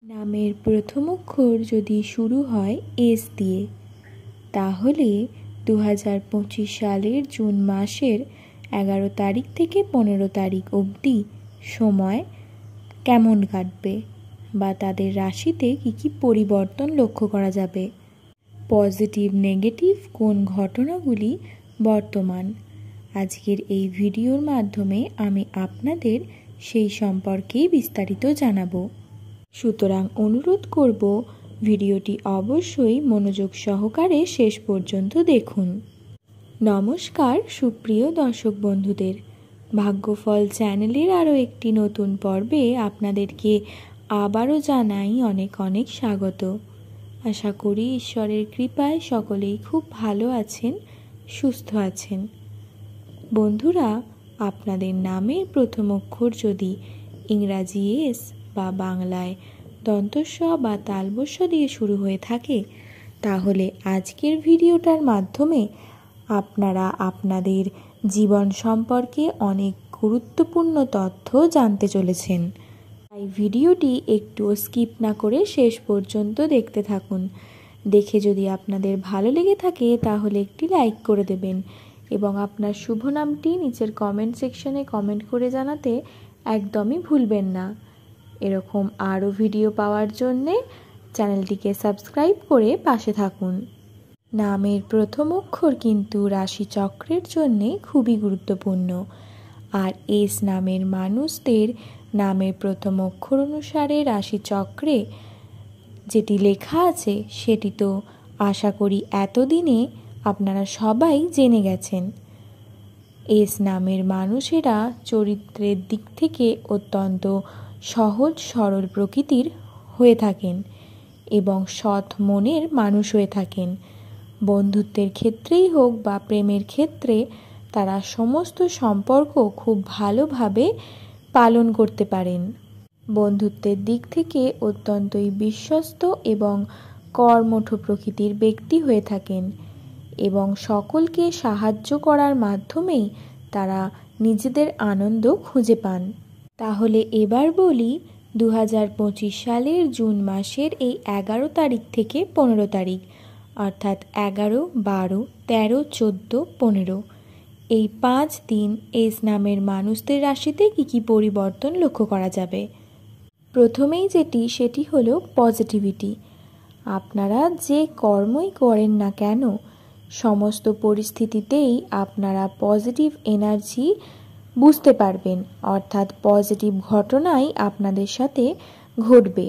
নামের প্রথম অক্ষর যদি শুরু হয় এস দিয়ে, তাহলে 2025 সালের জুন মাসের 11 তারিখ থেকে 15 তারিখ অবধি সময় কেমন কাটবে বা তাদের রাশিতে কী পরিবর্তন লক্ষ্য করা যাবে, পজিটিভ নেগেটিভ কোন ঘটনাগুলি বর্তমান। আজকের এই ভিডিওর মাধ্যমে আমি আপনাদের সেই সম্পর্কে বিস্তারিত জানাবো। সুতরাং অনুরোধ করব ভিডিওটি অবশ্যই মনোযোগ সহকারে শেষ পর্যন্ত দেখুন। নমস্কার সুপ্রিয় দর্শক বন্ধুদের, ভাগ্যফল চ্যানেলের আরও একটি নতুন পর্বে আপনাদেরকে আবারও জানাই অনেক অনেক স্বাগত। আশা করি ঈশ্বরের কৃপায় সকলেই খুব ভালো আছেন, সুস্থ আছেন। বন্ধুরা, আপনাদের নামের প্রথম অক্ষর যদি ইংরাজি এস বা বাংলায় দন্তস্ব বা তালবস্য দিয়ে শুরু হয়ে থাকে, তাহলে আজকের ভিডিওটার মাধ্যমে আপনারা আপনাদের জীবন সম্পর্কে অনেক গুরুত্বপূর্ণ তথ্য জানতে চলেছেন। তাই ভিডিওটি একটু স্কিপ না করে শেষ পর্যন্ত দেখতে থাকুন। দেখে যদি আপনাদের ভালো লেগে থাকে তাহলে একটি লাইক করে দেবেন এবং আপনার শুভ নামটি নিচের কমেন্ট সেকশনে কমেন্ট করে জানাতে একদমই ভুলবেন না। এরকম আরও ভিডিও পাওয়ার জন্যে চ্যানেলটিকে সাবস্ক্রাইব করে পাশে থাকুন। নামের প্রথম অক্ষর কিন্তু রাশিচক্রের জন্যে খুবই গুরুত্বপূর্ণ, আর এস নামের মানুষদের নামের প্রথম অক্ষর অনুসারে রাশিচক্রে যেটি লেখা আছে সেটি তো আশা করি এতদিনে আপনারা সবাই জেনে গেছেন। এস নামের মানুষেরা চরিত্রের দিক থেকে অত্যন্ত সহজ সরল প্রকৃতির হয়ে থাকেন এবং সৎ মনের মানুষ হয়ে থাকেন। বন্ধুত্বের ক্ষেত্রেই হোক বা প্রেমের ক্ষেত্রে তারা সমস্ত সম্পর্ক খুব ভালোভাবে পালন করতে পারেন। বন্ধুত্বের দিক থেকে অত্যন্তই বিশ্বস্ত এবং কর্মঠ প্রকৃতির ব্যক্তি হয়ে থাকেন এবং সকলকে সাহায্য করার মাধ্যমেই তারা নিজেদের আনন্দ খুঁজে পান। তাহলে এবার বলি 2025 সালের জুন মাসের এই 11 তারিখ থেকে 15 তারিখ অর্থাৎ 11, 12, 13, 14, 15 এই 5 দিন এস নামের মানুষদের রাশিতে কী পরিবর্তন লক্ষ্য করা যাবে। প্রথমেই সেটি হলো পজিটিভিটি। আপনারা যে কর্মই করেন না কেন, সমস্ত পরিস্থিতিতেই আপনারা পজিটিভ এনার্জি বুঝতে পারবেন, অর্থাৎ পজিটিভ ঘটনাই আপনাদের সাথে ঘটবে।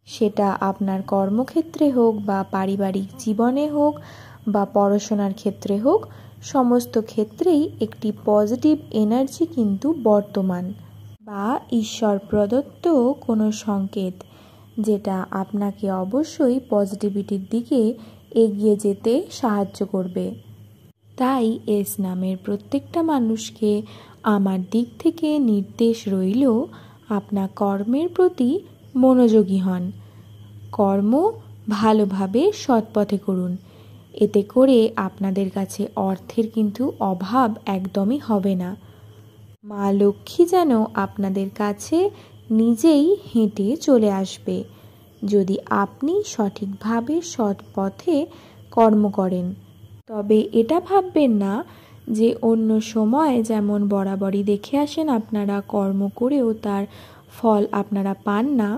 সেটা আপনার কর্মক্ষেত্রে হোক বা পারিবারিক জীবনে হোক বা পড়াশোনার ক্ষেত্রে হোক, সমস্ত ক্ষেত্রেই একটি পজিটিভ এনার্জি কিন্তু বর্তমান বা ঈশ্বর প্রদত্ত কোনো সংকেত, যেটা আপনাকে অবশ্যই পজিটিভিটির দিকে এগিয়ে যেতে সাহায্য করবে। তাই এস নামের প্রত্যেকটা মানুষকে আমার দিক থেকে নির্দেশ রইল, আপনার কর্মের প্রতি মনোযোগী হন, কর্ম ভালোভাবে সৎপথে করুন। এতে করে আপনাদের কাছে অর্থের কিন্তু অভাব একদমই হবে না। মা লক্ষ্মী যেন আপনাদের কাছে নিজেই হেঁটে চলে আসবে যদি আপনি সঠিকভাবে সৎ পথে কর্ম করেন। তবে এটা ভাববেন না যে অন্য সময় যেমন বরাবরই দেখে আসেন আপনারা কর্ম করেও তার ফল আপনারা পান না,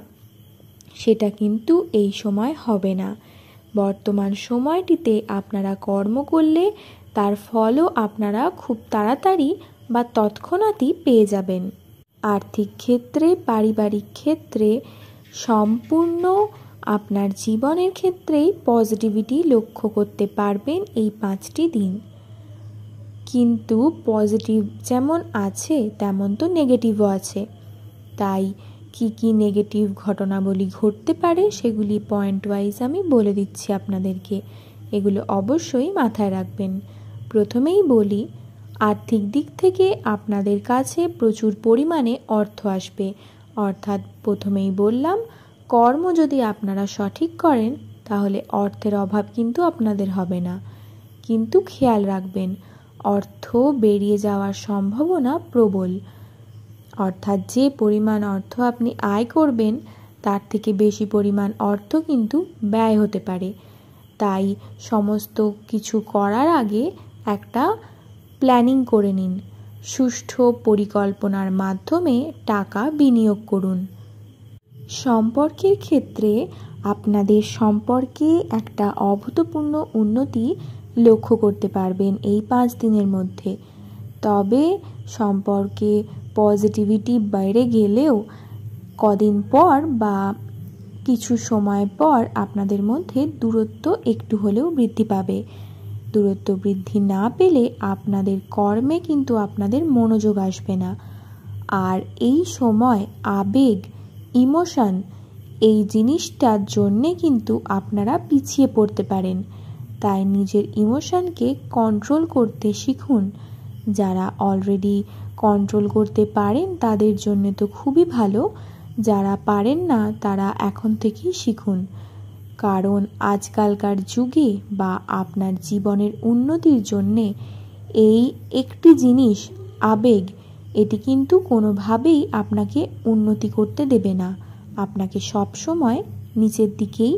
সেটা কিন্তু এই সময় হবে না। বর্তমান সময়টিতে আপনারা কর্ম করলে তার ফলও আপনারা খুব তাড়াতাড়ি বা তৎক্ষণাৎই পেয়ে যাবেন। আর্থিক ক্ষেত্রে, পারিবারিক ক্ষেত্রে, সম্পূর্ণ আপনার জীবনের ক্ষেত্রেই পজিটিভিটি লক্ষ্য করতে পারবেন এই 5টি দিন। কিন্তু পজিটিভ যেমন আছে তেমন তো নেগেটিভও আছে। তাই কী নেগেটিভ ঘটনাবলী ঘটতে পারে সেগুলি পয়েন্ট ওয়াইজ আমি বলে দিচ্ছি আপনাদেরকে, এগুলো অবশ্যই মাথায় রাখবেন। প্রথমেই বলি, আর্থিক দিক থেকে আপনাদের কাছে প্রচুর পরিমাণে অর্থ আসবে, অর্থাৎ প্রথমেই বললাম কর্ম যদি আপনারা সঠিক করেন তাহলে অর্থের অভাব কিন্তু আপনাদের হবে না। কিন্তু খেয়াল রাখবেন, অর্থ বেরিয়ে যাওয়ার সম্ভাবনা প্রবল, অর্থাৎ যে পরিমাণ অর্থ আপনি আয় করবেন তার থেকে বেশি পরিমাণ অর্থ কিন্তু ব্যয় হতে পারে। তাই সমস্ত কিছু করার আগে একটা প্ল্যানিং করে নিন। সুষ্ঠু পরিকল্পনার মাধ্যমে টাকা বিনিয়োগ করুন। সম্পর্কের ক্ষেত্রে আপনাদের সম্পর্কে একটা অভূতপূর্ণ উন্নতি লক্ষ্য করতে পারবেন এই 5 দিনের মধ্যে। তবে সম্পর্কে পজিটিভিটি বেড়ে গেলেও কদিন পর বা কিছু সময় পর আপনাদের মধ্যে দূরত্ব একটু হলেও বৃদ্ধি পাবে। দূরত্ব বৃদ্ধি না পেলে আপনাদের কর্মে কিন্তু আপনাদের মনোযোগ আসবে না। আর এই সময় আবেগ, ইমোশন, এই জিনিসটার জন্যে কিন্তু আপনারা পিছিয়ে পড়তে পারেন। তাই নিজের ইমোশনকে কন্ট্রোল করতে শিখুন। যারা অলরেডি কন্ট্রোল করতে পারেন তাদের জন্য তো খুবই ভালো, যারা পারেন না তারা এখন থেকেই শিখুন। কারণ আজকালকার যুগে বা আপনার জীবনের উন্নতির জন্যে এই একটি জিনিস, আবেগ, এটি কিন্তু কোনোভাবেই আপনাকে উন্নতি করতে দেবে না। আপনাকে সবসময় নিচের দিকেই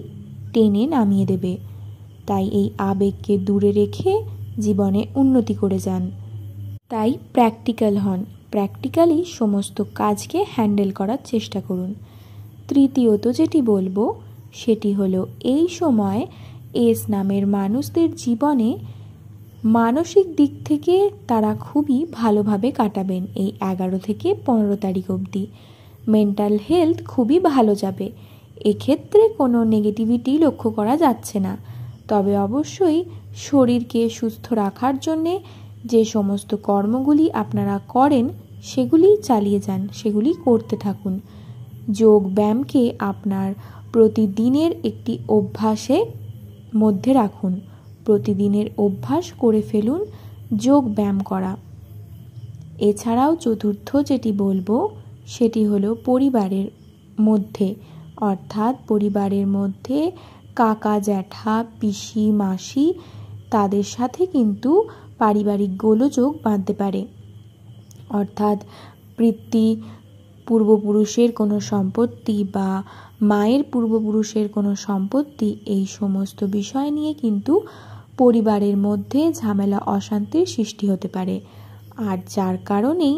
টেনে নামিয়ে দেবে। তাই এই আবেগকে দূরে রেখে জীবনে উন্নতি করে যান। তাই প্র্যাকটিক্যাল হন, প্র্যাকটিক্যালি সমস্ত কাজকে হ্যান্ডেল করার চেষ্টা করুন। তৃতীয়ত যেটি বলবো সেটি হলো এই সময় এস নামের মানুষদের জীবনে মানসিক দিক থেকে তারা খুবই ভালোভাবে কাটাবেন এই 11 থেকে 15 তারিখ অবধি। মেন্টাল হেলথ খুবই ভালো যাবে, এক্ষেত্রে কোনো নেগেটিভিটি লক্ষ্য করা যাচ্ছে না। তবে অবশ্যই শরীরকে সুস্থ রাখার জন্যে যে সমস্ত কর্মগুলি আপনারা করেন সেগুলি চালিয়ে যান, সেগুলি করতে থাকুন। যোগ ব্যায়ামকে আপনার প্রতিদিনের একটি অভ্যাসে মধ্যে রাখুন। প্রতিদিনের অভ্যাস করে ফেলুন যোগ ব্যায়াম করা। এছাড়াও চতুর্থ যেটি বলবো সেটি হলো পরিবারের মধ্যে, অর্থাৎ পরিবারের মধ্যে কাকা, জ্যাঠা, পিসি, মাসি, তাদের সাথে কিন্তু পারিবারিক গোলযোগ বাঁধতে পারে। অর্থাৎ পূর্বপুরুষের কোনো সম্পত্তি বা মায়ের পূর্বপুরুষের কোনো সম্পত্তি, এই সমস্ত বিষয় নিয়ে কিন্তু পরিবারের মধ্যে ঝামেলা, অশান্তির সৃষ্টি হতে পারে। আর যার কারণেই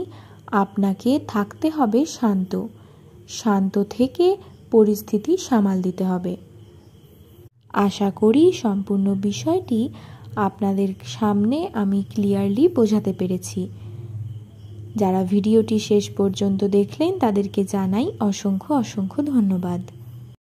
আপনাকে থাকতে হবে শান্ত। শান্ত থেকে পরিস্থিতি সামাল দিতে হবে। আশা করি সম্পূর্ণ বিষয়টি আপনাদের সামনে আমি ক্লিয়ারলি বোঝাতে পেরেছি। যারা ভিডিওটি শেষ পর্যন্ত দেখলেন তাদেরকে জানাই অসংখ্য অসংখ্য ধন্যবাদ।